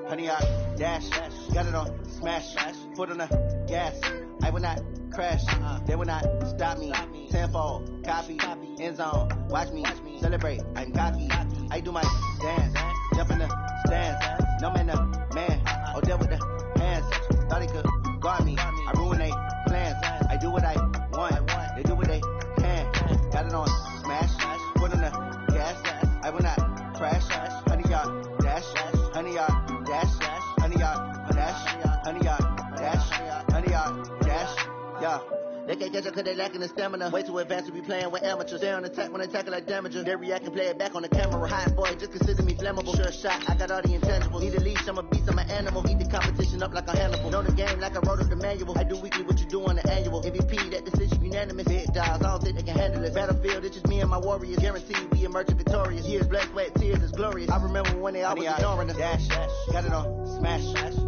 honey, I dash. Got it on smash, foot on the gas. I will not crash, they will not stop me. Tenfold, copy, end zone, watch me celebrate. I'm cocky, I do my dance, jump in the stands. No man, the man, oh, deal with the hands. Thought he could guard me, I ruin they plans. I do what I want, they do what they can. Got it on smash, foot on the gas. I will not crash, honey, y'all dash, honey, y'all dash, honey, y'all dash, honey, y'all dash, honey, y'all dash, yeah. They can't catch up cause they lacking the stamina. Way too advanced to be playing with amateurs. They on attack when they tackle like damagers. They react and play it back on the camera. Hot boy, just consider me flammable. Sure shot, I got all the intangibles. Need a leash, I'm a beast, I'm an animal. Eat the competition up like a Hannibal. Know the game like I wrote up the manual. I do weekly what you do on the annual. MVP, that decision unanimous. Hit dials, I don't think they can handle it. Battlefield, it's just me and my warriors. Guaranteed we emerge victorious. Years, blood, sweat, tears is glorious. I remember when they always ignoring us. Dash, got it on smash,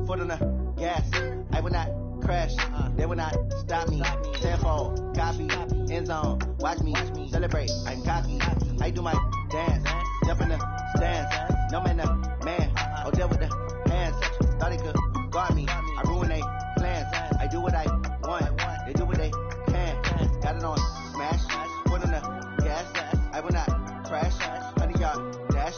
foot on the gas. I will not crash, they will not stop me. Tenfold, copy, end zone, watch me celebrate. I'm cocky, I do my dance, jump in the stands. No man, the man, oh, deal with the hands. Thought he could guard me, I ruin they plans. I do what I want, they do what they can. Got it on smash, foot on the gas. I will not crash, honey, y'all dash,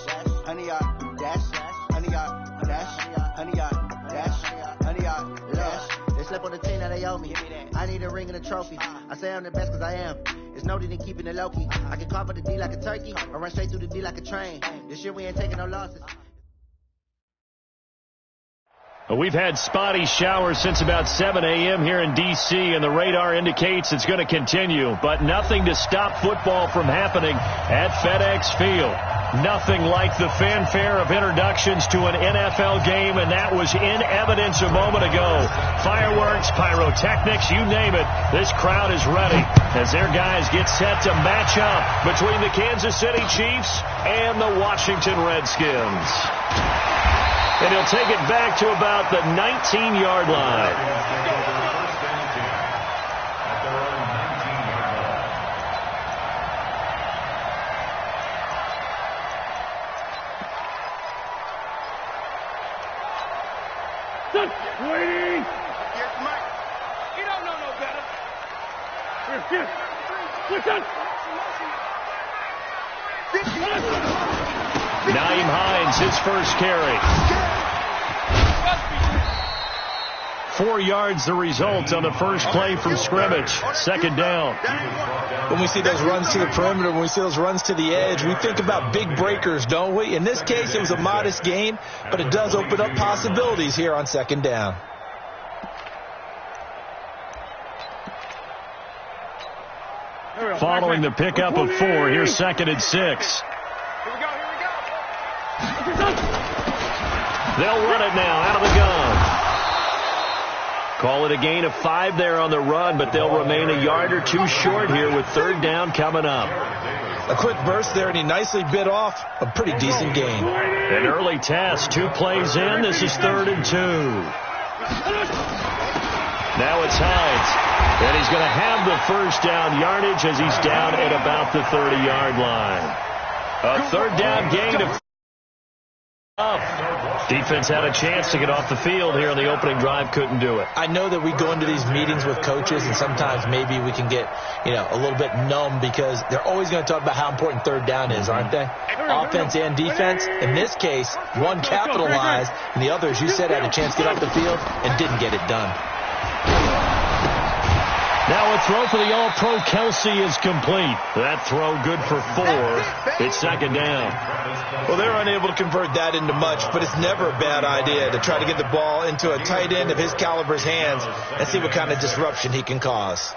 honey, y'all dash, honey, y'all dash, honey, y'all dash, honey, y'all dash. They slept on the team that they owe me. I need a ring and a trophy. I say I'm the best cause I am. It's no need in keeping it low-key. I can carve up the D like a turkey or run straight through the D like a train. This year we ain't taking no losses. We've had spotty showers since about 7 a.m. here in D.C., and the radar indicates it's going to continue. But nothing to stop football from happening at FedEx Field. Nothing like the fanfare of introductions to an NFL game, and that was in evidence a moment ago. Fireworks, pyrotechnics, you name it. This crowd is ready as their guys get set to match up between the Kansas City Chiefs and the Washington Redskins. And he'll take it back to about the 19-yard line. Waiting. Here's Mike. You don't know no better. Here. Listen. Naeem Hines, his first carry. 4 yards the result on the first play from scrimmage. Second down. When we see those runs to the perimeter, when we see those runs to the edge, we think about big breakers, don't we? In this case, it was a modest gain, but it does open up possibilities here on second down. Following the pickup of 4, here's 2nd and 6. Here we go. They'll run it now out of the gun. Call it a gain of 5 there on the run, but they'll remain a yard or two short here with third down coming up. A quick burst there, and he nicely bit off a pretty decent gain. An early test, 2 plays in. This is 3rd and 2. Now it's Hines, and he's going to have the first down yardage as he's down at about the 30-yard line. A third down gain of defense had a chance to get off the field here on the opening drive, couldn't do it. I know that we go into these meetings with coaches, and sometimes maybe we can get, a little bit numb because they're always going to talk about how important third down is, aren't they? Offense and defense. In this case, one capitalized, and the other, as you said, had a chance to get off the field and didn't get it done. Now a throw for the All-Pro Kelsey is complete. That throw good for 4. It's second down. Well, they're unable to convert that into much, but it's never a bad idea to try to get the ball into a tight end of his caliber's hands and see what kind of disruption he can cause.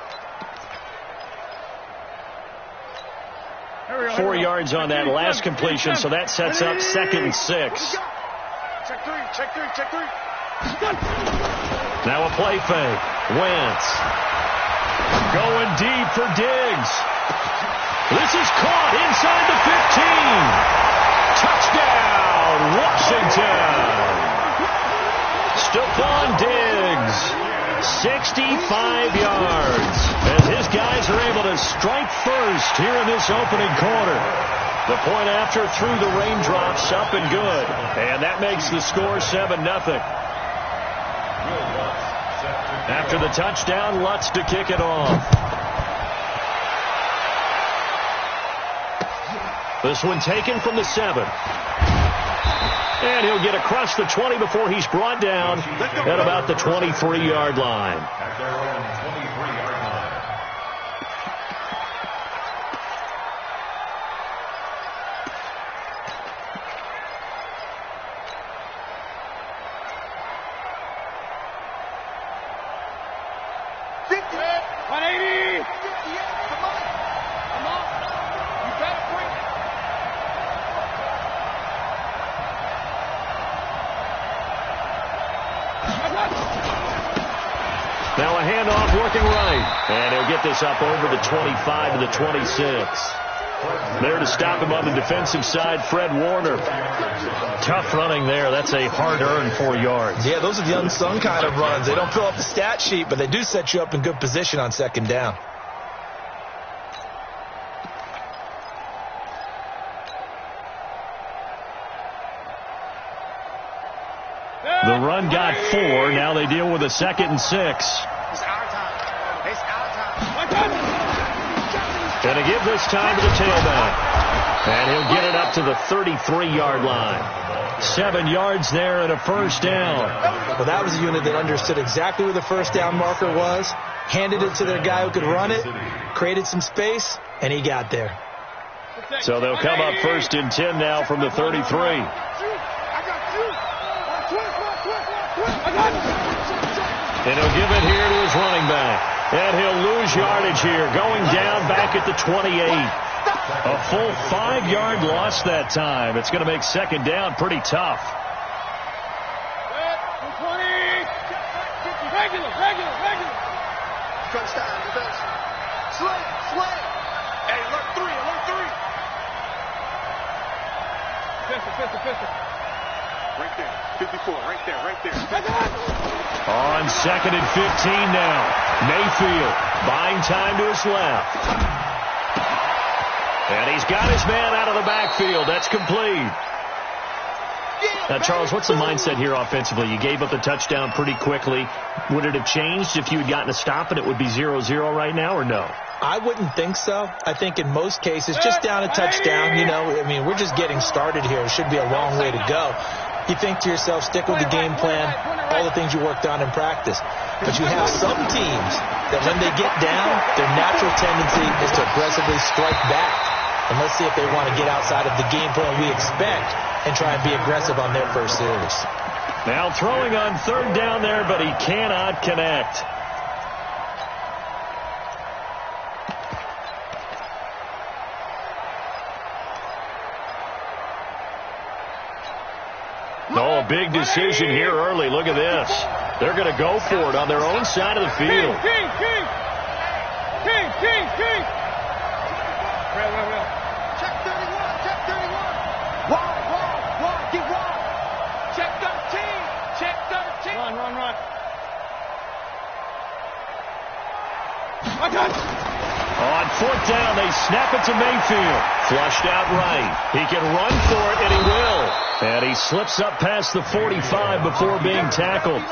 4 yards on that last completion, so that sets up 2nd and 6. Check three. Now a play fake. Wentz. Going deep for Diggs. This is caught inside the 15. Touchdown, Washington. Stephon Diggs, 65 yards. As his guys are able to strike first here in this opening quarter. The point after through the raindrops, up and good. And that makes the score 7-0. After the touchdown, Lutz to kick it off. This one taken from the 7. And he'll get across the 20 before he's brought down at about the 23-yard line. At their own 23-yard line. Now a handoff working right. And he'll get this up over the 25 to the 26. There to stop him on the defensive side, Fred Warner. Tough running there. That's a hard-earned 4 yards. Yeah, those are the unsung kind of runs. They don't fill up the stat sheet, but they do set you up in good position on second down. The run got 4. Now they deal with a 2nd and 6. It's our time. It's our time. And to give this time to the tailback. And he'll get it up to the 33-yard line. 7 yards there and a first down. Well, that was a unit that understood exactly where the first down marker was, handed it to their guy who could run it, created some space, and he got there. So they'll come up 1st and 10 now from the 33. And he'll give it here to his running back. And he'll lose yardage here, going down back at the 28. A full 5-yard loss that time. It's going to make second down pretty tough. Regular. First down, defense. Slay. Hey, alert 3. Pistol. Right there. 54, right there. On 2nd and 15 now. Mayfield buying time to his left. And he's got his man out of the backfield. That's complete. Now, Charles, what's the mindset here offensively? You gave up the touchdown pretty quickly. Would it have changed if you had gotten a stop and it would be 0-0 right now, or no? I wouldn't think so. I think in most cases, just down a touchdown, we're just getting started here. It should be a long way to go. You think to yourself, stick with the game plan, all the things you worked on in practice. But you have some teams that when they get down, their natural tendency is to aggressively strike back. And let's see if they want to get outside of the game plan we expect and try and be aggressive on their first series. Now throwing on 3rd down there, but he cannot connect. Oh, a big decision here early. Look at this. They're going to go for it on their own side of the field. King. Real. Check 31. Wide. Get wide. Check 13. Run. On 4th down, they snap it to Mayfield. Flushed out right. He can run for it, and he will. And he slips up past the 45 before being tackled.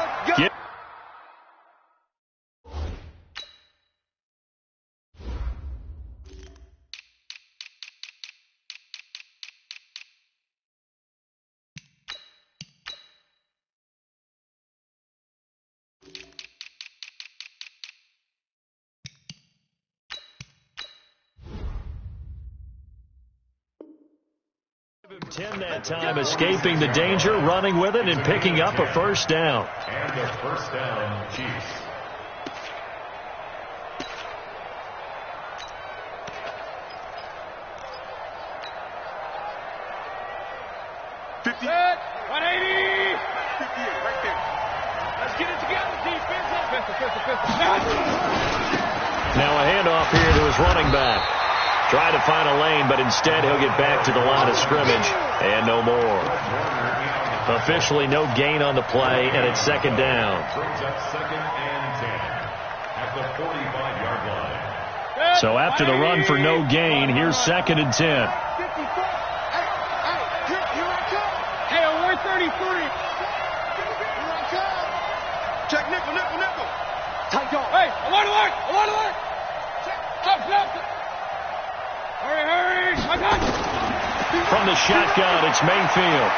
That time escaping the danger, running with it, and picking up a first down. And a first down, Chiefs. Set, 180. 58, right there. Let's get it together, defense. Pistol. Now a handoff here to his running back. Trying to find a lane, but instead he'll get back to the line of scrimmage, and no more. Officially no gain on the play, and it's second down. Brings up 2nd and 10 at the 45-yard line. So after the run for no gain, here's 2nd and 10. 54. From the shotgun, it's Mayfield.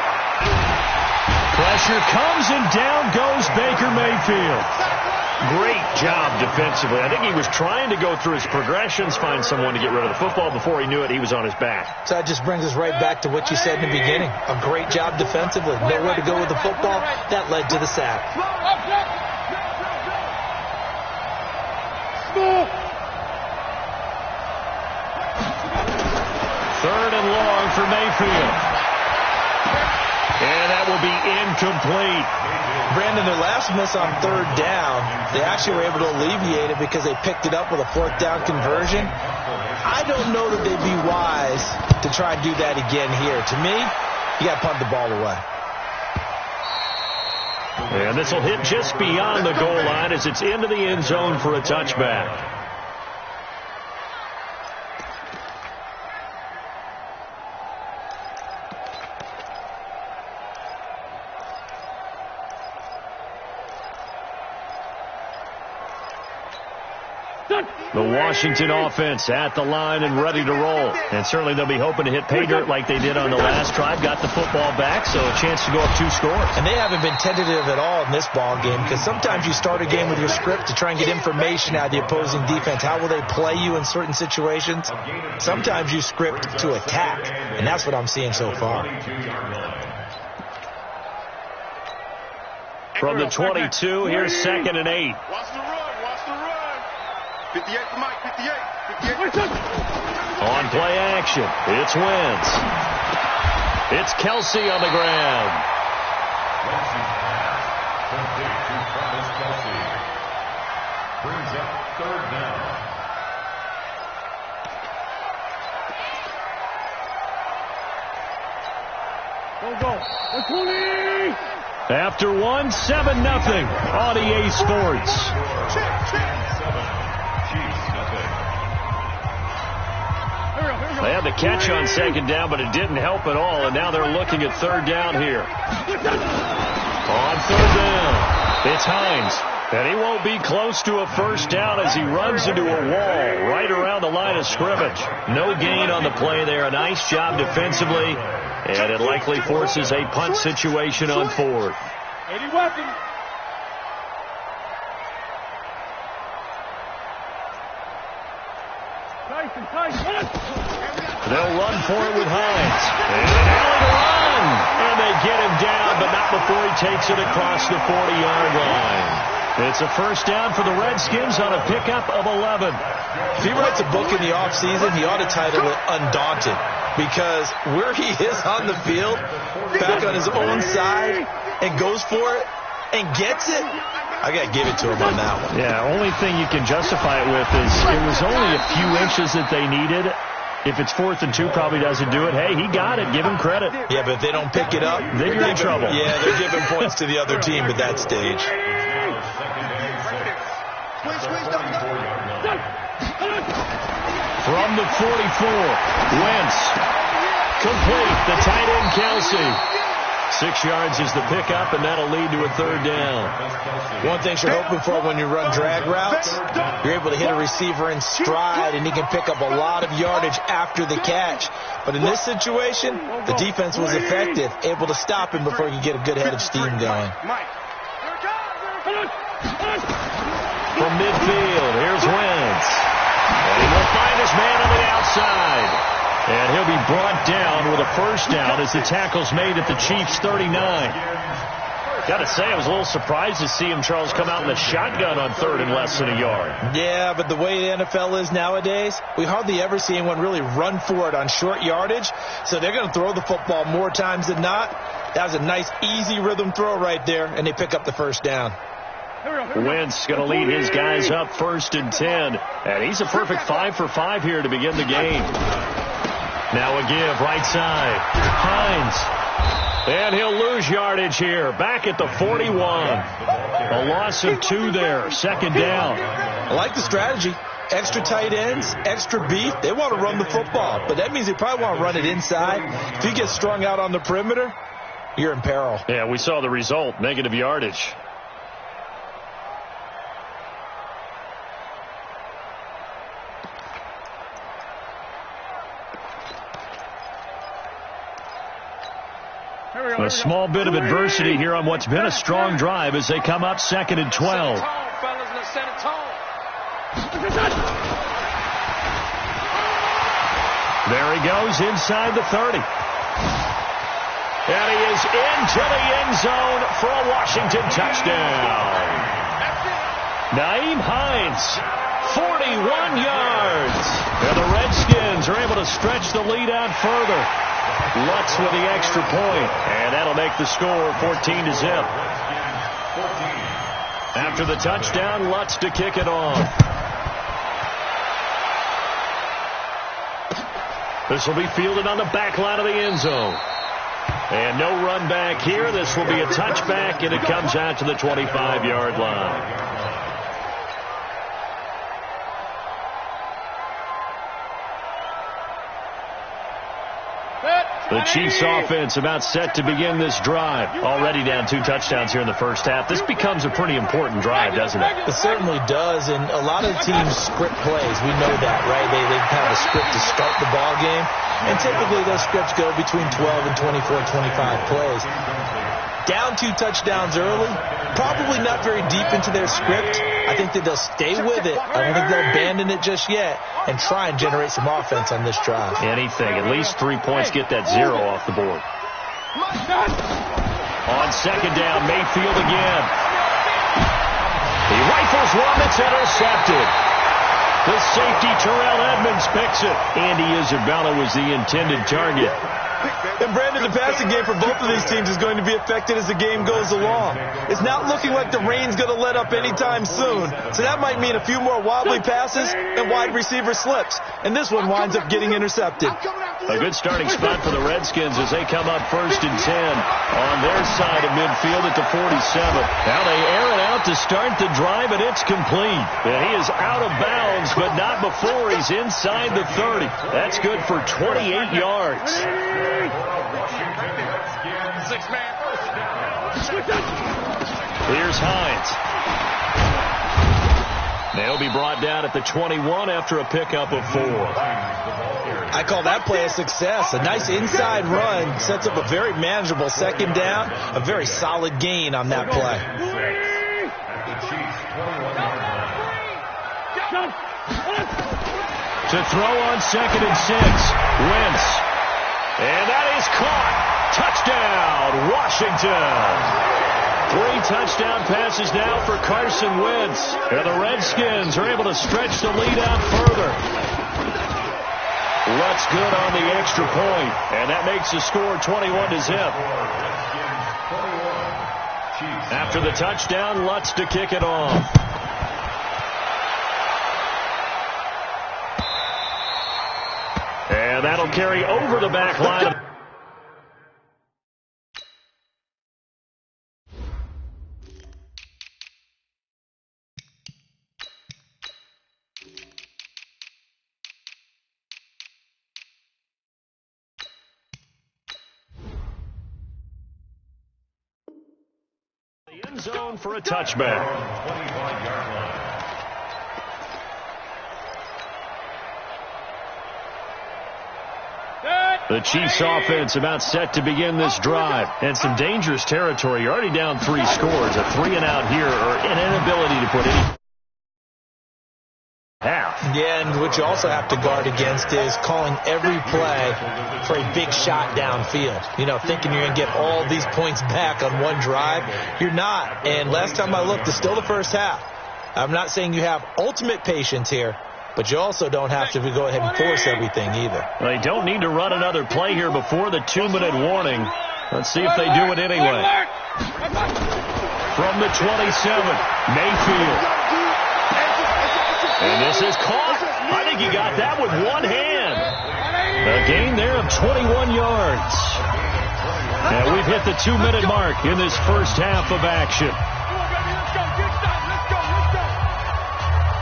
Pressure comes, and down goes Baker Mayfield. Great job defensively. I think he was trying to go through his progressions, find someone to get rid of the football. Before he knew it, he was on his back. So that just brings us right back to what you said in the beginning. A great job defensively. Nowhere to go with the football. That led to the sack. Third and long for Mayfield. And that will be incomplete. Brandon, their last miss on third down, they actually were able to alleviate it because they picked it up with a fourth down conversion. I don't know that they'd be wise to try and do that again here. To me, you got to punt the ball away. And this will hit just beyond the goal line as it's into the end zone for a touchback. The Washington offense at the line and ready to roll. And certainly they'll be hoping to hit pay dirt like they did on the last drive. Got the football back, so a chance to go up 2 scores. And they haven't been tentative at all in this ball game because sometimes you start a game with your script to try and get information out of the opposing defense. How will they play you in certain situations? Sometimes you script to attack, and that's what I'm seeing so far. From the 22, here's 2nd and 8. Watch the run. 58 for Mike. 58. On play action, it's Wentz. It's Kelsey on the ground. Complete to Travis Kelsey. Brings up 3rd down. Go. 20. After 1, 7-0 on EA Sports. They had the catch on 2nd down, but it didn't help at all, and now they're looking at 3rd down here. On 3rd down, it's Hines, and he won't be close to a 1st down as he runs into a wall right around the line of scrimmage. No gain on the play there. A nice job defensively, and it likely forces a punt situation on 4th. 80 weapons. Tyson. They'll run for it with Hines. And an alley to run. And they get him down, but not before he takes it across the 40-yard line. It's a 1st down for the Redskins on a pickup of 11. If he writes a book in the offseason, he ought to title it Undaunted. Because where he is on the field, back on his own side, and goes for it, and gets it, I got to give it to him on that one. Yeah, only thing you can justify it with is it was only a few inches that they needed. If it's 4th and 2, probably doesn't do it. Hey, he got it. Give him credit. Yeah, but if they don't pick it up, then you're in trouble. Yeah, they're giving points to the other team at that stage. From the 44, Wentz. Complete. The tight end, Kelsey. 6 yards is the pickup, and that'll lead to a 3rd down. One thing you're hoping for when you run drag routes, you're able to hit a receiver in stride, and he can pick up a lot of yardage after the catch. But in this situation, the defense was effective, able to stop him before he could get a good head of steam going. From midfield, here's Wentz. And he will find his man on the outside. And he'll be brought down with a 1st down as the tackle's made at the Chiefs' 39. Got to say, I was a little surprised to see him, Charles, come out in the shotgun on 3rd and less than a yard. Yeah, but the way the NFL is nowadays, we hardly ever see anyone really run for it on short yardage. So they're going to throw the football more times than not. That was a nice, easy rhythm throw right there, and they pick up the 1st down. Wentz going to lead his guys up 1st and 10. And he's a perfect 5 for 5 here to begin the game. Now a give, right side. Hines. And he'll lose yardage here. Back at the 41. A loss of 2 there. 2nd down. I like the strategy. Extra tight ends, extra beef. They want to run the football. But that means they probably want to run it inside. If you get strung out on the perimeter, you're in peril. Yeah, we saw the result. Negative yardage. A small bit of adversity here on what's been a strong drive as they come up 2nd and 12. There he goes inside the 30. And he is into the end zone for a Washington touchdown. Naeem Hines, 41 yards. And the Redskins are able to stretch the lead out further. Lutz with the extra point, and that'll make the score 14-0. After the touchdown, Lutz to kick it off. This will be fielded on the back line of the end zone. And no run back here. This will be a touchback, and it comes out to the 25-yard line. The Chiefs offense about set to begin this drive. Already down 2 touchdowns here in the first half. This becomes a pretty important drive, doesn't it? It certainly does, and a lot of the teams script plays. We know that, right? They have a script to start the ball game, and typically those scripts go between 12 and 24, 25 plays. Down 2 touchdowns early, probably not very deep into their script. I think that they'll stay with it. I don't think they'll abandon it just yet and try and generate some offense on this drive. Anything. At least 3 points, get that 0 off the board. On 2nd down, Mayfield again. He rifles one that's intercepted. The safety, Terrell Edmonds, picks it. Andy Isabella was the intended target. And Brandon, the passing game for both of these teams is going to be affected as the game goes along. It's not looking like the rain's going to let up anytime soon. So that might mean a few more wobbly passes and wide receiver slips. And this one winds up getting intercepted. A good starting spot for the Redskins as they come up 1st and 10 on their side of midfield at the 47. Now they air it out to start the drive, and it's complete. And he is out of bounds, but not before he's inside the 30. That's good for 28 yards. Here's Hines. They'll be brought down at the 21 after a pickup of 4. I call that play a success. A nice inside run sets up a very manageable 2nd down. A very solid gain on that play. To throw on 2nd and 6. Wentz. And that is caught. Touchdown, Washington. 3 touchdown passes now for Carson Wentz. And the Redskins are able to stretch the lead out further. Lutz good on the extra point, and that makes the score 21-0. After the touchdown, Lutz to kick it off. And that'll carry over the back line. The end zone for a touchback. The Chiefs offense about set to begin this drive. And some dangerous territory. You're already down 3 scores. A 3-and-out here, or an inability to put any half. Yeah, and what you also have to guard against is calling every play for a big shot downfield. You know, thinking you're going to get all these points back on one drive. You're not. And last time I looked, it's still the first half. I'm not saying you have ultimate patience here, but you also don't have to go ahead and force everything either. They don't need to run another play here before the 2-minute warning. Let's see if they do it anyway. From the 27, Mayfield. And this is caught. I think he got that with one hand. A gain there of 21 yards. And we've hit the 2-minute mark in this first half of action.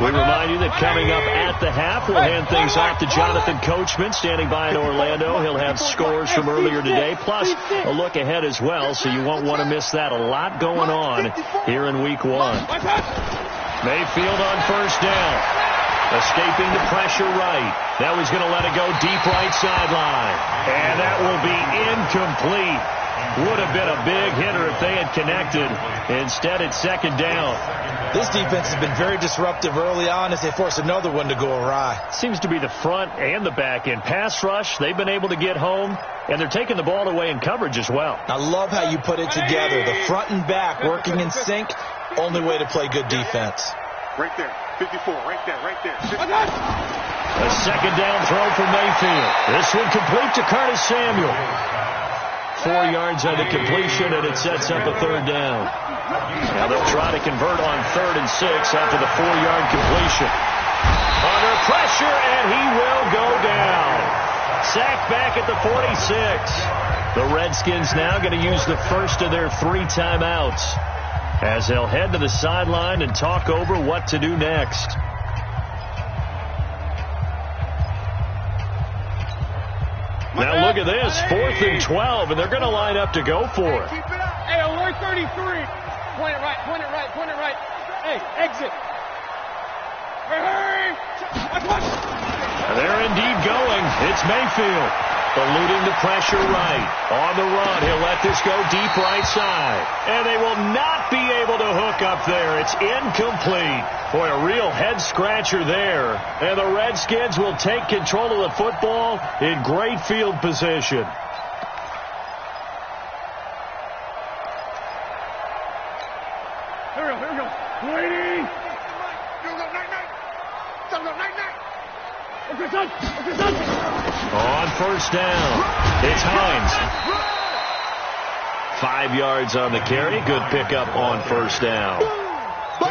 We remind you that coming up at the half, we'll hand things off to Jonathan Coachman, standing by in Orlando. He'll have scores from earlier today, plus a look ahead as well, so you won't want to miss that. A lot going on here in Week 1. Mayfield on 1st down. Escaping the pressure right. Now he's going to let it go deep right sideline. And that will be incomplete. Would have been a big hitter if they had connected. Instead, it's second down. This defense has been very disruptive early on as they force another one to go awry. Seems to be the front and the back end. Pass rush, they've been able to get home, and they're taking the ball away in coverage as well. I love how you put it together. The front and back working in sync, only way to play good defense. Right there, 54, right there. A second down throw for Mayfield. This one complete to Curtis Samuel. 4 yards on the completion, and it sets up a third down. Now they'll try to convert on 3rd and 6 after the 4-yard completion. Under pressure, and he will go down. Sacked back at the 46. The Redskins now going to use the first of their 3 timeouts as they'll head to the sideline and talk over what to do next. Now look at this, 4th and 12, and they're going to line up to go for it. Hey, alert 33. Point it right. Hey, exit. Hurry. They're indeed going. It's Mayfield. Eluding the pressure right. On the run, he'll let this go deep right side. And they will not be able to hook up there. It's incomplete. Boy, a real head-scratcher there. And the Redskins will take control of the football in great field position. Here we go. Waiting. Okay, son. On first down, it's Hines. 5 yards on the carry. Good pickup on first down.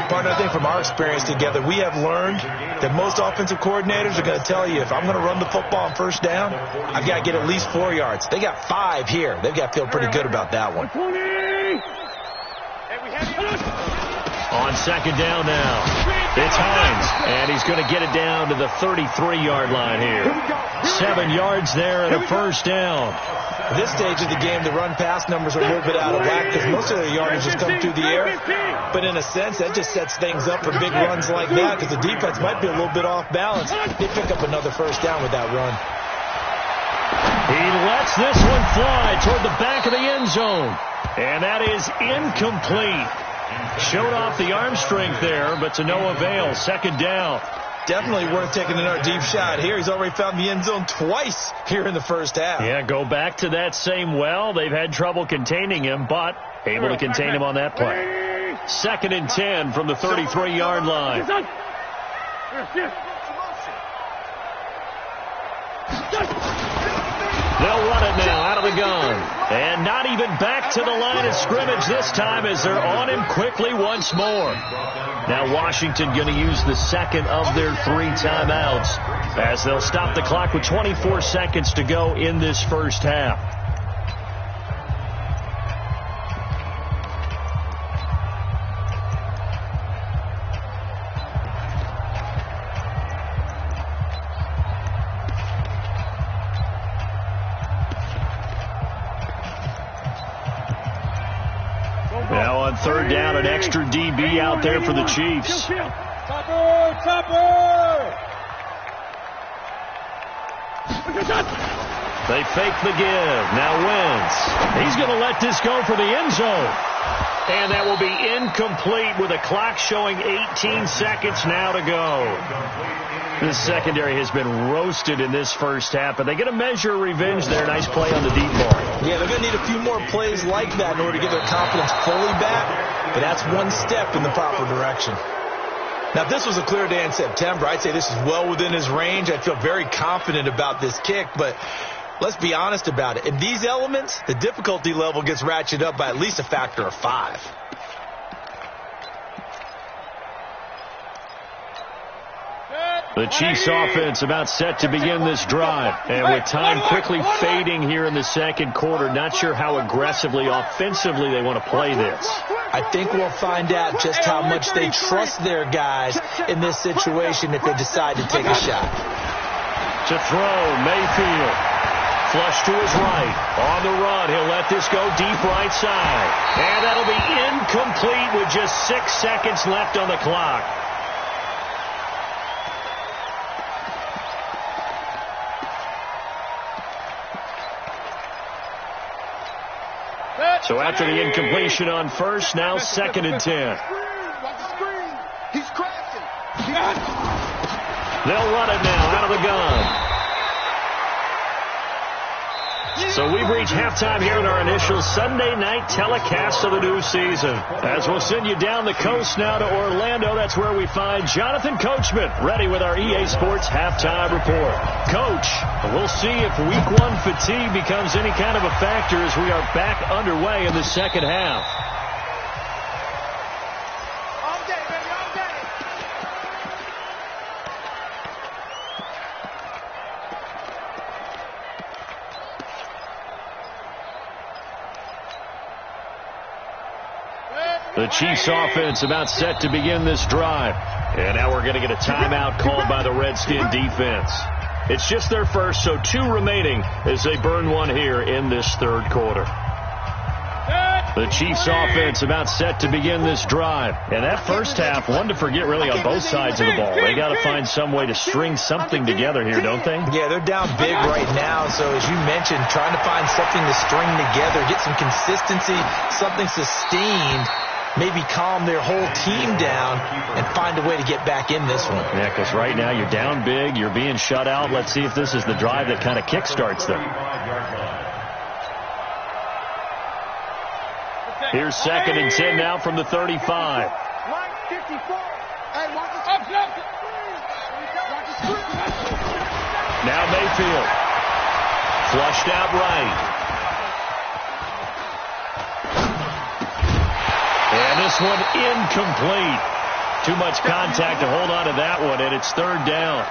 Partner, I think from our experience together, we have learned that most offensive coordinators are going to tell you, if I'm going to run the football on first down, I've got to get at least 4 yards. They got 5 here. They've got to feel pretty good about that one. On second down now, it's Hines, and he's going to get it down to the 33-yard line here. 7 yards there and a first down. At this stage of the game, the run-pass numbers are a little bit out of whack because most of their yardage just come through the air. But in a sense, that just sets things up for big runs like that because the defense might be a little bit off balance. They pick up another first down with that run. He lets this one fly toward the back of the end zone. And that is incomplete. Showed off the arm strength there, but to no avail. Second down. Definitely worth taking another deep shot here. He's already found the end zone twice here in the first half. Yeah, go back to that same well. They've had trouble containing him, but able to contain him on that play. 2nd and 10 from the 33-yard line. They'll run it now out of the gun. And not even back to the line of scrimmage this time as they're on him quickly once more. Now Washington going to use the second of their 3 timeouts as they'll stop the clock with 24 seconds to go in this first half. Now on 3rd down, an extra DB out there for the Chiefs. They fake the give. Now Wentz. He's going to let this go for the end zone. And that will be incomplete with a clock showing 18 seconds now to go. This secondary has been roasted in this first half, but they get a measure of revenge there. Nice play on the deep ball. Yeah, they're going to need a few more plays like that in order to get their confidence fully back, but that's one step in the proper direction. Now, if this was a clear day in September, I'd say this is well within his range. I feel very confident about this kick, but let's be honest about it. In these elements, the difficulty level gets ratcheted up by at least a factor of 5. The Chiefs offense about set to begin this drive. And with time quickly fading here in the second quarter, not sure how aggressively, offensively they want to play this. I think we'll find out just how much they trust their guys in this situation if they decide to take a shot. To throw, Mayfield. Flush to his right. On the run, he'll let this go deep right side. And that'll be incomplete with just 6 seconds left on the clock. So after the incompletion on first, now 2nd and 10. He's crashing. They'll run it now out of the gun. So we've reached halftime here in our initial Sunday night telecast of the new season. As we'll send you down the coast now to Orlando, that's where we find Jonathan Coachman ready with our EA Sports halftime report. Coach, we'll see if Week 1 fatigue becomes any kind of a factor as we are back underway in the second half. All day, baby, all day. The Chiefs offense about set to begin this drive. And now we're going to get a timeout called by the Redskin defense. It's just their first, so 2 remaining as they burn one here in this third quarter. The Chiefs offense about set to begin this drive. And that first half, one to forget really on both sides of the ball. They got to find some way to string something together here, don't they? Yeah, they're down big right now. So as you mentioned, trying to find something to string together, get some consistency, something sustained, maybe calm their whole team down and find a way to get back in this one. Yeah, because right now you're down big, you're being shut out. Let's see if this is the drive that kind of kickstarts them. Here's 2nd and 10 now from the 35. Mike, 54. Hey, watch the Now Mayfield. Flushed out right. And this one incomplete. Too much contact to hold on to that one, and it's 3rd down.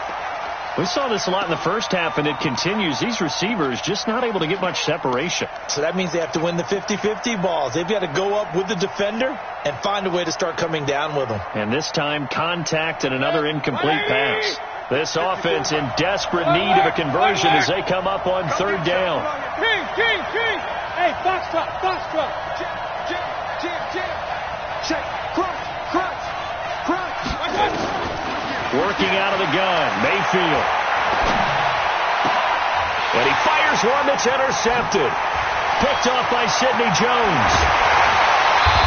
We saw this a lot in the first half, and it continues. These receivers just not able to get much separation. So that means they have to win the 50-50 balls. They've got to go up with the defender and find a way to start coming down with them. And this time, contact and another incomplete pass. This offense in desperate need of a conversion as they come up on 3rd down. King. Hey, box truck. Jam. Check. Crunch. Working out of the gun, Mayfield. And he fires one that's intercepted. Picked off by Sidney Jones.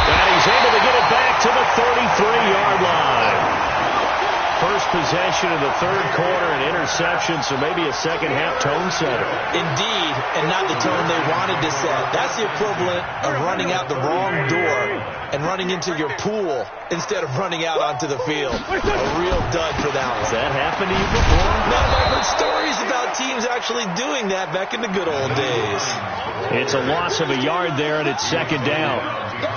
And he's able to get it back to the 33-yard line. First possession of the third quarter, an interception, so maybe a second-half tone setter. Indeed, and not the tone they wanted to set. That's the equivalent of running out the wrong door and running into your pool instead of running out onto the field. A real dud for that one. Has that happened to you before? No, I've heard stories about teams actually doing that back in the good old days. It's a loss of a yard there, and it's 2nd down.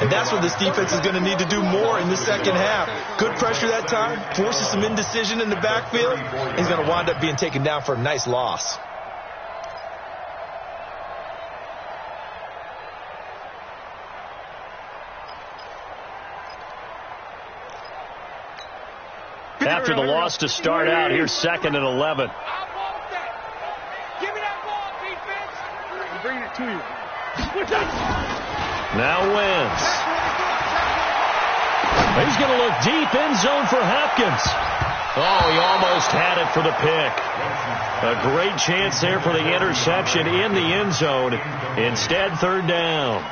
And that's what this defense is going to need to do more in the second half. Good pressure that time, forces some indecision in the backfield. He's going to wind up being taken down for a nice loss. After the loss to start out, here's 2nd and 11. Give me that ball, defense. I'm bringing it to you. Now wins. He's going to look deep end zone for Hopkins. Oh, he almost had it for the pick. A great chance there for the interception in the end zone. Instead, 3rd down.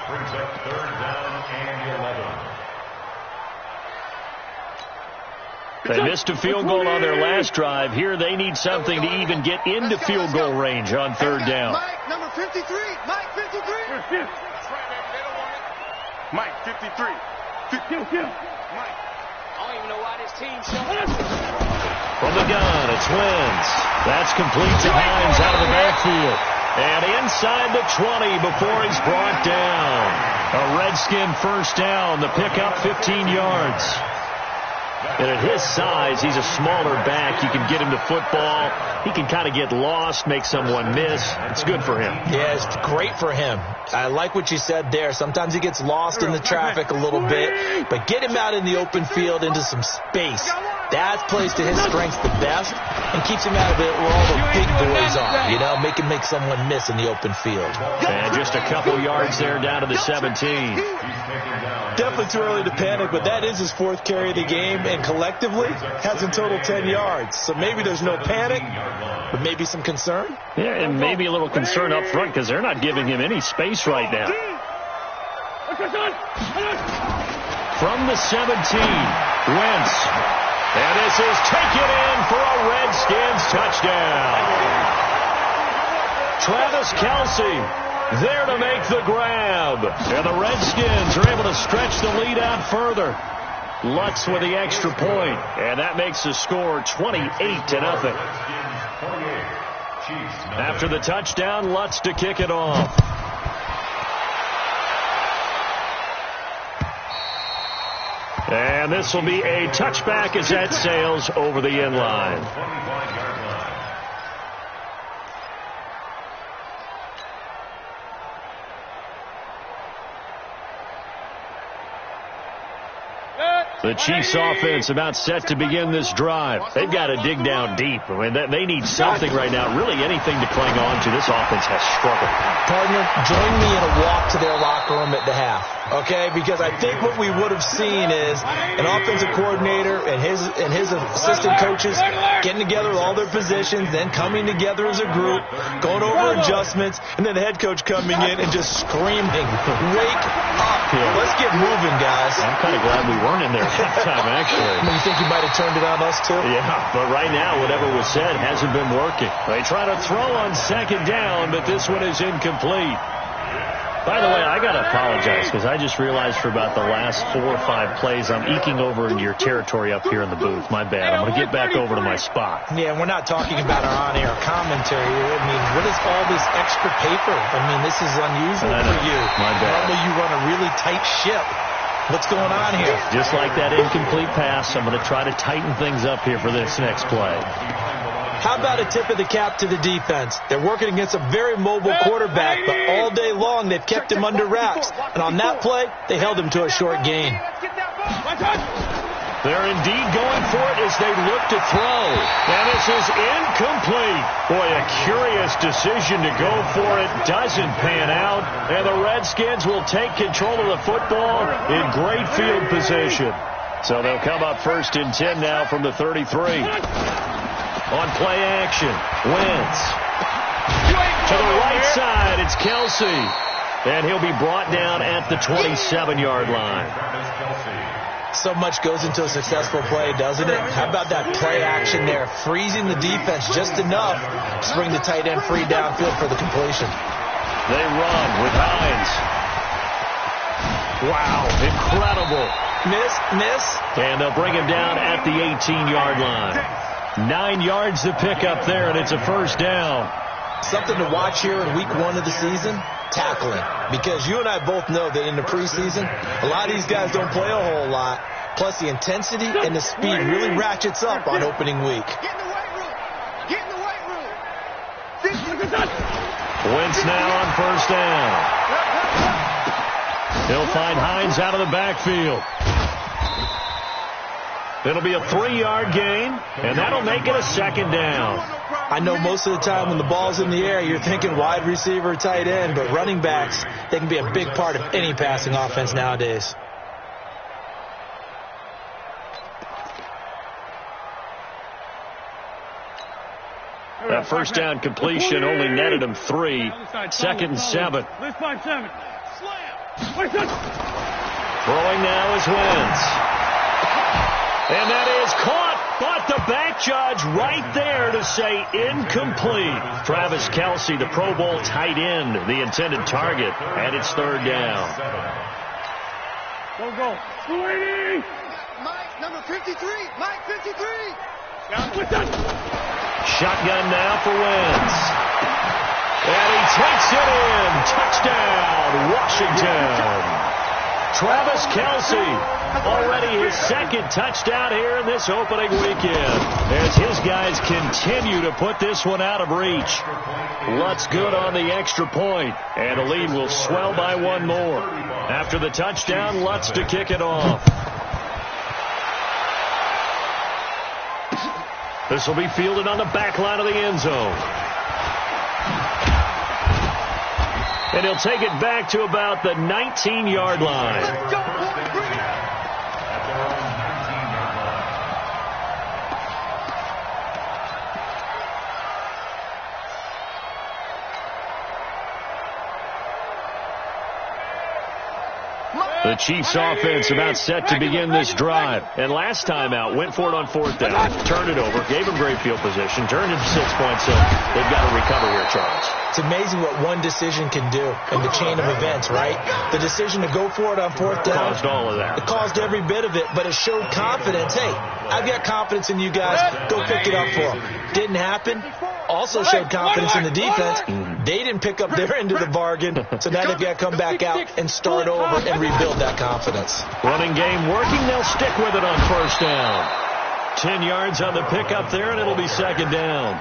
They missed a field goal on their last drive. Here they need something to even get into field goal range on 3rd down. Mike, number 53. Mike, 53. That's right, baby. They don't want it. Mike, 53. Mike, I don't even know why this team's so... From the gun, it's Wentz. That's complete to Hines out of the backfield. And inside the 20 before he's brought down. A Redskin first down. The pickup 15 yards. And at his size, he's a smaller back. You can get him to football. He can kind of get lost, make someone miss. It's good for him. Yeah, it's great for him. I like what you said there. Sometimes he gets lost in the traffic a little bit, but get him out in the open field into some space. That plays to his strengths the best and keeps him out of it where all the big boys are, you know, make someone miss in the open field. And just a couple yards there down to the 17. Definitely too early to panic, but that is his 4th carry of the game, and collectively has in total 10 yards. So maybe there's no panic, but maybe some concern. Yeah, and maybe a little concern up front because they're not giving him any space right now. From the 17, Wentz. And this is taken in for a Redskins touchdown. Travis Kelce there to make the grab. And the Redskins are able to stretch the lead out further. Lutz with the extra point. And that makes the score 28-0. After the touchdown, Lutz to kick it off. And this will be a touchback as that sails over the end line. The Chiefs offense about set to begin this drive. They've got to dig down deep. I mean, they need something right now, really anything to cling on to. This offense has struggled. Partner, join me in a walk to their locker room at the half, okay? Because I think what we would have seen is an offensive coordinator and his assistant coaches getting together all their positions, then coming together as a group, going over adjustments, and then the head coach coming in and just screaming, "Wake up! Let's get moving, guys." I'm kind of glad we weren't in there at that time, actually. You think you might have turned it on us, too? Yeah, but right now, whatever was said hasn't been working. They try to throw on second down, but this one is incomplete. By the way, I got to apologize because I just realized for about the last 4 or 5 plays, I'm eking over into your territory up here in the booth. My bad. I'm going to get back over to my spot. Yeah, we're not talking about our on-air commentary. I mean, what is all this extra paper? I mean, this is unusual for you. My bad. Normally you run a really tight ship. What's going on here? Just like that incomplete pass, I'm going to try to tighten things up here for this next play. How about a tip of the cap to the defense? They're working against a very mobile quarterback, but all day long they've kept him under wraps. And on that play, they held him to a short gain. They're indeed going for it as they look to throw. And this is incomplete. Boy, a curious decision to go for it. Doesn't pan out. And the Redskins will take control of the football in great field position. So they'll come up first and 10 now from the 33. On play action, Wentz. To the right side, it's Kelce. And he'll be brought down at the 27-yard line. So much goes into a successful play, doesn't it? How about that play action there? Freezing the defense just enough to bring the tight end free downfield for the completion. They run with Hines. Wow, incredible. Miss. And they'll bring him down at the 18-yard line. 9 yards to pick up there, and it's a first down. Something to watch here in week 1 of the season, tackling. Because you and I both know that in the preseason, a lot of these guys don't play a whole lot. Plus, the intensity and the speed really ratchets up on opening week. Get in the weight room. Get in the weight room. Wentz now on first down. He'll find Hines out of the backfield. It'll be a 3-yard gain, and that'll make it a second down. I know most of the time when the ball's in the air, you're thinking wide receiver, tight end, but running backs, they can be a big part of any passing offense nowadays. That first down completion only netted him 3. Second and 7. Throwing now is Wentz. And that is caught, but the back judge right there to say incomplete. Travis Kelce, the Pro Bowl tight end, the intended target, and it's third down. Go. 280. Mike, number 53. Mike, 53. Shotgun now for Wentz. And he takes it in. Touchdown, Washington. Travis Kelce, already his second touchdown here in this opening weekend, as his guys continue to put this one out of reach. Lutz good on the extra point, and the lead will swell by 1 more. After the touchdown, Lutz to kick it off. This will be fielded on the back line of the end zone. And he'll take it back to about the 19-yard line. Let's go, boy. Bring it. The Chiefs offense about set to begin this drive. And last time out, went for it on 4th down, turned it over, gave them great field position, turned it to 6 points, so they've got to recover here, Charles. It's amazing what one decision can do in the chain of events, right? The decision to go for it on 4th down. Caused all of that. It caused every bit of it, but it showed confidence. Hey, I've got confidence in you guys. Go pick it up for them. Didn't happen. Also showed confidence in the defense. They didn't pick up their end of the bargain, so now they've got to come back out and start over and rebuild that confidence. Running game working. They'll stick with it on 1st down. 10 yards on the pickup there, and it'll be 2nd down.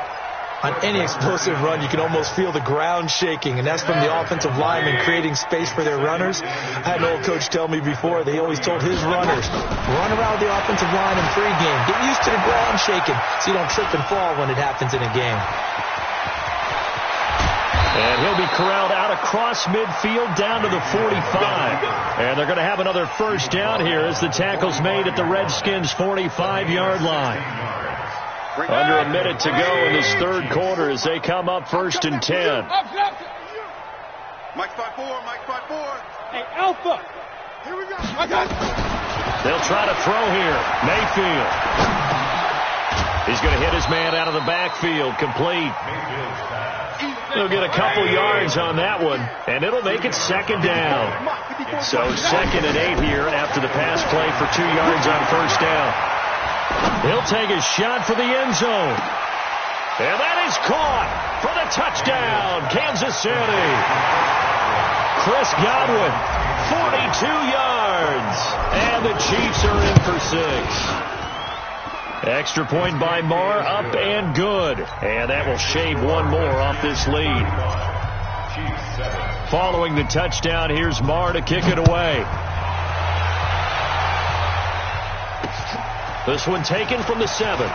On any explosive run, you can almost feel the ground shaking, and that's from the offensive linemen creating space for their runners. I had an old coach tell me before, they always told his runners, run around the offensive line in pregame. Get used to the ground shaking so you don't trip and fall when it happens in a game. And he'll be corralled out across midfield down to the 45. And they're going to have another 1st down here as the tackle's made at the Redskins' 45-yard line. Under a minute to go in this 3rd quarter as they come up 1st and 10. Mike 5-4, Mike 5-4. Hey, Alpha. Here we go. They'll try to throw here. Mayfield. He's going to hit his man out of the backfield. Complete. They'll get a couple yards on that one, and it'll make it 2nd down. So 2nd and 8 here after the pass play for 2 yards on 1st down. He'll take a shot for the end zone. And that is caught for the touchdown, Kansas City. Chris Godwin, 42 yards. And the Chiefs are in for 6. Extra point by Marr, up and good. And that will shave one more off this lead. Following the touchdown, here's Marr to kick it away. This one taken from the 7.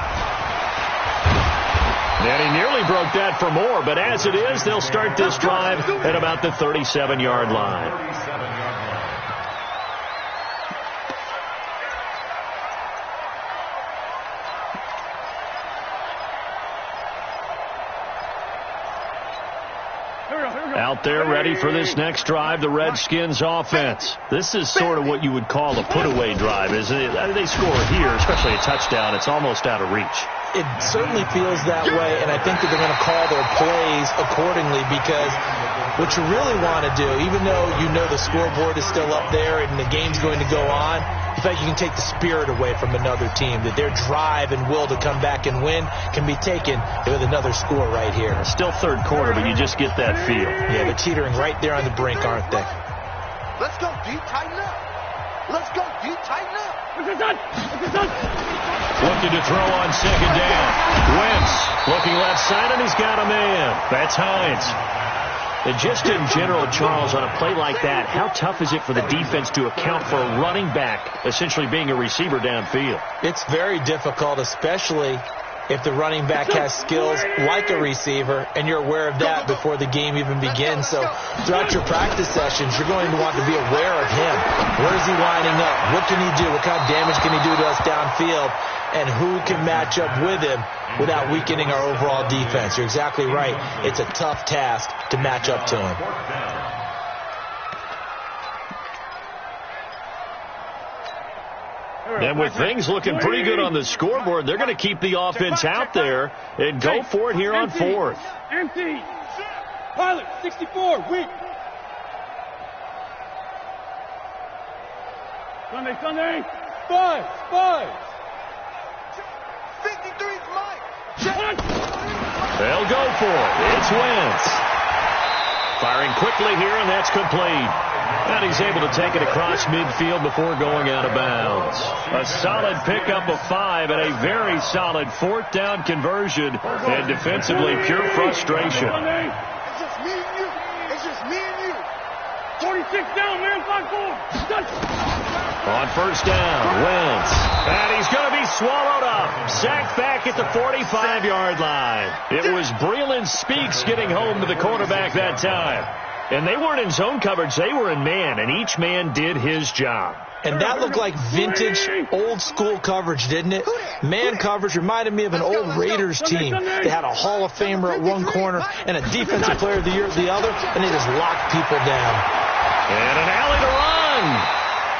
And he nearly broke that for more, but as it is, they'll start this drive at about the 37-yard line. Out there ready for this next drive, the Redskins offense. This is sort of what you would call a put-away drive, isn't it? They score here, especially a touchdown. It's almost out of reach. It certainly feels that way, and I think that they're going to call their plays accordingly because what you really want to do, even though you know the scoreboard is still up there and the game's going to go on, in fact, you can take the spirit away from another team, that their drive and will to come back and win can be taken with another score right here. Still 3rd quarter, but you just get that feel. Yeah, they're teetering right there on the brink, aren't they? Let's go deep, tighten up. Let's go deep, tighten up. Looking to throw on 2nd down. Wentz looking left side, and he's got a man. That's Hines. And just in general, Charles, on a play like that, how tough is it for the defense to account for a running back essentially being a receiver downfield? It's very difficult, especially if the running back has skills like a receiver, and you're aware of that before the game even begins. So throughout your practice sessions, you're going to want to be aware of him. Where is he lining up? What can he do? What kind of damage can he do to us downfield? And who can match up with him without weakening our overall defense? You're exactly right. It's a tough task to match up to him. And with things looking pretty good on the scoreboard, they're going to keep the offense out there and go for it here on 4th. Empty. Pilot, 64, weak. Sunday. 5. 53's Mike. They'll go for it. It's Wentz. Firing quickly here, and that's complete. And he's able to take it across midfield before going out of bounds. A solid pickup of 5 and a very solid 4th down conversion. And defensively, pure frustration. It's just me and you. It's just me and you. 46 down, man. 5-4. On 1st down, Wentz. And he's going to be swallowed up. Sacked back at the 45-yard line. It was Breeland Speaks getting home to the quarterback that time. And they weren't in zone coverage. They were in man, and each man did his job. And that looked like vintage, old-school coverage, didn't it? Man coverage reminded me of an old Raiders team. They had a Hall of Famer at one corner and a Defensive Player of the Year at the other, and they just locked people down. And an alley to run.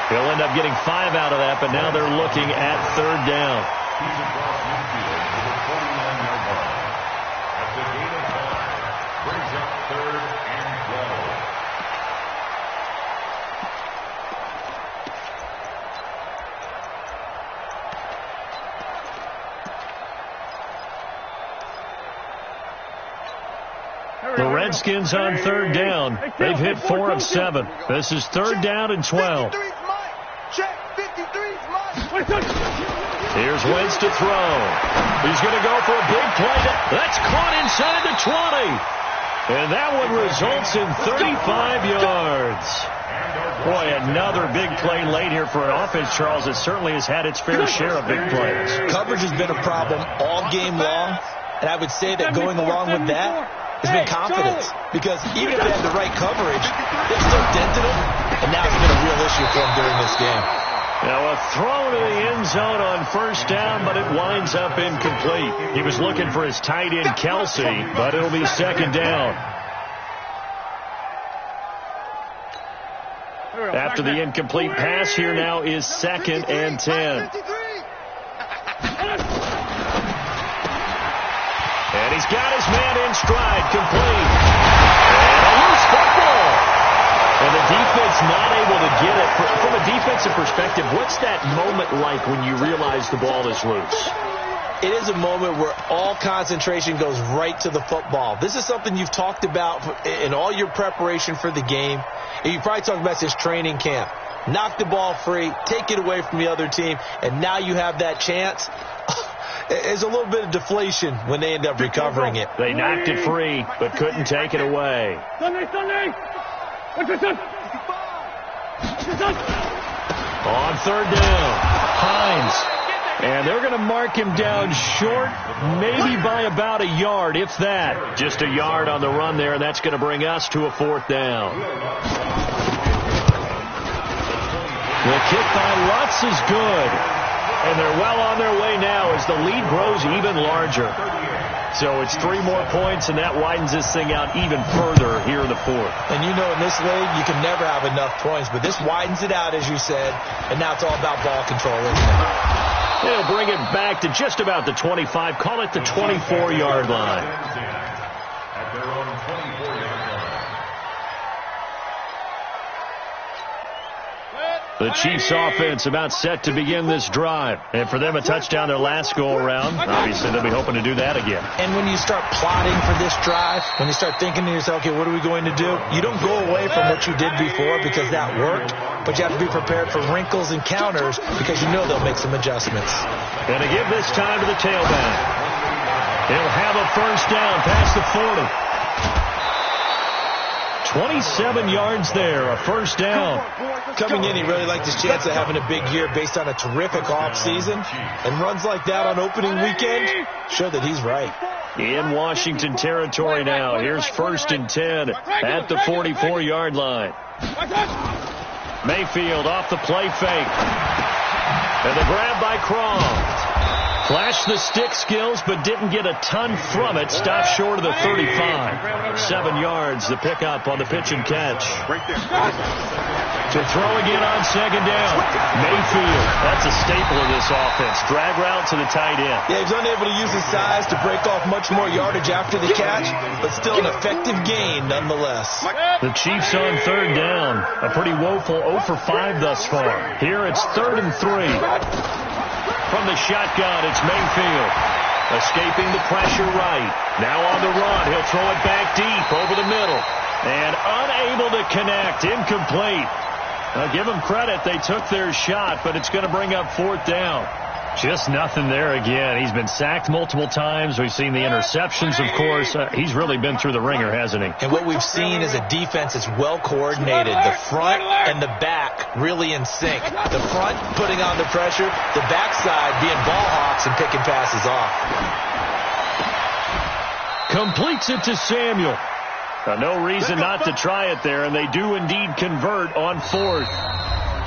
He'll end up getting 5 out of that, but now they're looking at third down. He's across midfield to the 49-yard line. That's a gain of 5. Brings up 3rd and 12. The Redskins on third down. They've hit 4 of 7. This is 3rd down and 12. Here's Wentz to throw. He's going to go for a big play. That's caught inside the 20. And that one results in 35 yards. Boy, another big play late here for an offense, Charles. It certainly has had its fair share of big plays. Coverage has been a problem all game long, and I would say that going along with that has been confidence. Because even if they had the right coverage, they still dented them, and now it's been a real issue for them during this game. Now a throw to the end zone on first down, but it winds up incomplete. He was looking for his tight end, Kelsey, but it'll be 2nd down. After the incomplete pass, here now is 2nd and 10. And he's got his man in stride, complete. And a loose football. And the defense not able to get it. From a defensive perspective, what's that moment like when you realize the ball is loose? It is a moment where all concentration goes right to the football. This is something you've talked about in all your preparation for the game. And you probably talked about this training camp. Knock the ball free, take it away from the other team, and now you have that chance. There's a little bit of deflation when they end up recovering it. They knocked it free, but couldn't take it away. Sunday! On 3rd down, Hines. And they're going to mark him down short, maybe by about a yard, if that. Just a yard on the run there, and that's going to bring us to a 4th down. The kick by Lutz is good. And they're well on their way now as the lead grows even larger. So it's 3 more points, and that widens this thing out even further here in the 4th. And you know in this league, you can never have enough points, but this widens it out, as you said, and now it's all about ball control, isn't it? They'll bring it back to just about the 25, call it the 24-yard line. At their own 24-yard line. The Chiefs offense about set to begin this drive. And for them, a touchdown their last go-around. Obviously, they'll be hoping to do that again. And when you start plotting for this drive, when you start thinking to yourself, okay, what are we going to do? You don't go away from what you did before because that worked, but you have to be prepared for wrinkles and counters because you know they'll make some adjustments. And to give this time to the tailback. He'll have a first down past the 40. 27 yards there, a first down. Coming in, he really liked his chance of having a big year based on a terrific offseason. And runs like that on opening weekend show that he's right. In Washington territory now. Here's 1st and 10 at the 44-yard line. Mayfield off the play fake. And the grab by Croft. Flashed the stick skills, but didn't get a ton from it. Stopped short of the 35. 7 yards, the pickup on the pitch and catch. Right there. To throw again on 2nd down. Mayfield, that's a staple of this offense. Drag route to the tight end. Yeah, he's unable to use his size to break off much more yardage after the catch, but still an effective gain nonetheless. The Chiefs on 3rd down. A pretty woeful 0 for 5 thus far. Here it's 3rd and 3. From the shotgun, it's Mayfield. Escaping the pressure right. Now on the run. He'll throw it back deep over the middle. And unable to connect. Incomplete. Now give them credit. They took their shot, but it's going to bring up 4th down. Just nothing there again. He's been sacked multiple times. We've seen the interceptions, of course. He's really been through the ringer, hasn't he? And what we've seen is a defense that's well coordinated. The front and the back really in sync. The front putting on the pressure, the backside being ball hawks and picking passes off. Completes it to Samuel. No reason not to try it there, and they do indeed convert on 4th.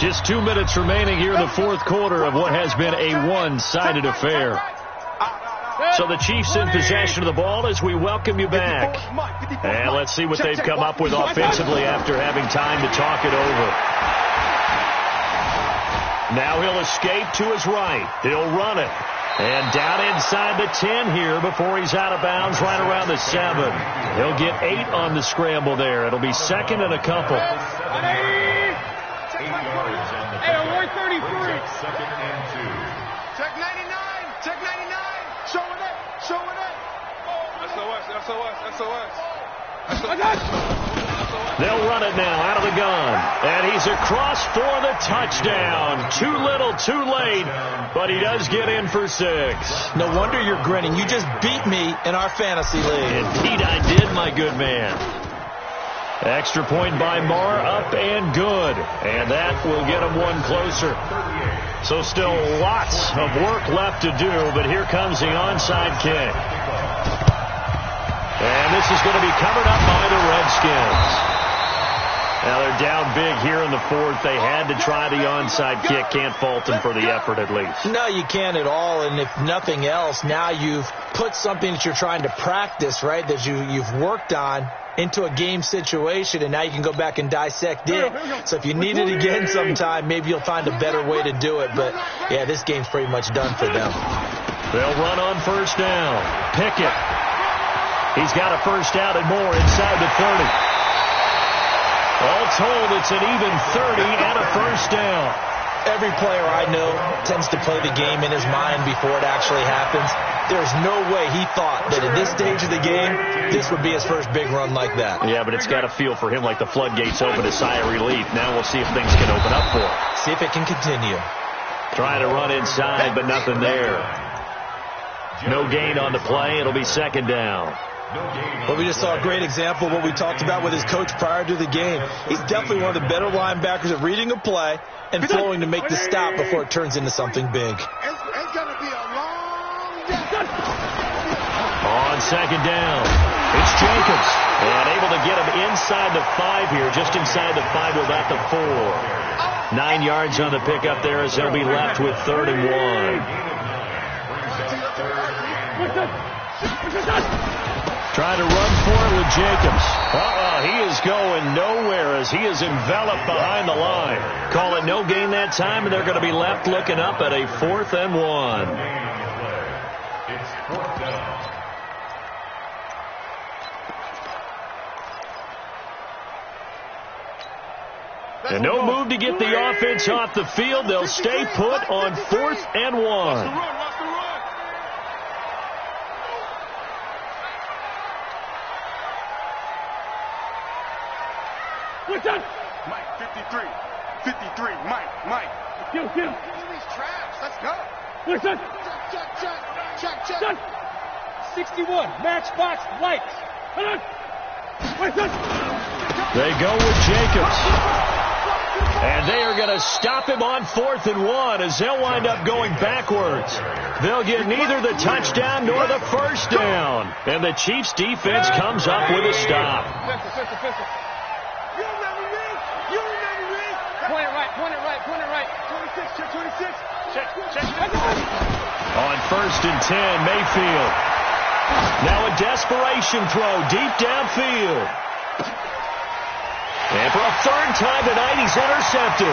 Just 2 minutes remaining here in the 4th quarter of what has been a one-sided affair. So the Chiefs in possession of the ball as we welcome you back. And let's see what they've come up with offensively after having time to talk it over. Now he'll escape to his right. He'll run it. And down inside the 10 here before he's out of bounds right around the 7. He'll get 8 on the scramble there. It'll be second and a couple. 8 yards on the play. Second and 2. Check 99. Check 99. Showing it. Showing it. SOS. They'll run it now out of the gun. And he's across for the touchdown. Too little, too late. But he does get in for 6. No wonder you're grinning. You just beat me in our fantasy league. Indeed I did, my good man. Extra point by Marr, up and good. And that will get him one closer. So still lots of work left to do, but here comes the onside kick. And this is going to be covered up by the Redskins. Now they're down big here in the 4th. They had to try the onside kick. Can't fault them for the effort at least. No, you can't at all. And if nothing else, now you've put something that you're trying to practice, right, that you've worked on into a game situation, and now you can go back and dissect it. So if you need it again sometime, maybe you'll find a better way to do it. But, yeah, this game's pretty much done for them. They'll run on first down. Pickett. He's got a first down and more inside the 30. All told, it's an even 30 and a first down. Every player I know tends to play the game in his mind before it actually happens. There's no way he thought that at this stage of the game, this would be his first big run like that. Yeah, but it's got to feel for him like the floodgates open, a sigh of relief. Now we'll see if things can open up for him. See if it can continue. Trying to run inside, but nothing there. No gain on the play. It'll be second down. Well, we just saw a great example of what we talked about with his coach prior to the game. He's definitely one of the better linebackers at reading a play and flowing to make the stop before it turns into something big. It's going to be a long day. On second down, it's Jacobs. And able to get him inside the 5 here, just inside the 5 without the 4. 9 yards on the pickup there as they'll be left with 3rd and 1. Trying to run for it with Jacobs. He is going nowhere as he is enveloped behind the line. Call it no gain that time, and they're going to be left looking up at a 4th and 1. It's 4th down. And no move to get the offense off the field. They'll stay put on 4th and 1. Mike, 53. 53. Mike. Kill. Give these traps. Let's go. Listen. Check. 61. Matchbox lights. They go with Jacobs. And they are going to stop him on 4th and 1 as they'll wind up going backwards. They'll get neither the touchdown nor the first down. And the Chiefs defense comes up with a stop. You remember me? Point it right. 26. Check. On 1st and 10, Mayfield. Now a desperation throw deep downfield. And for a 3rd time tonight, he's intercepted.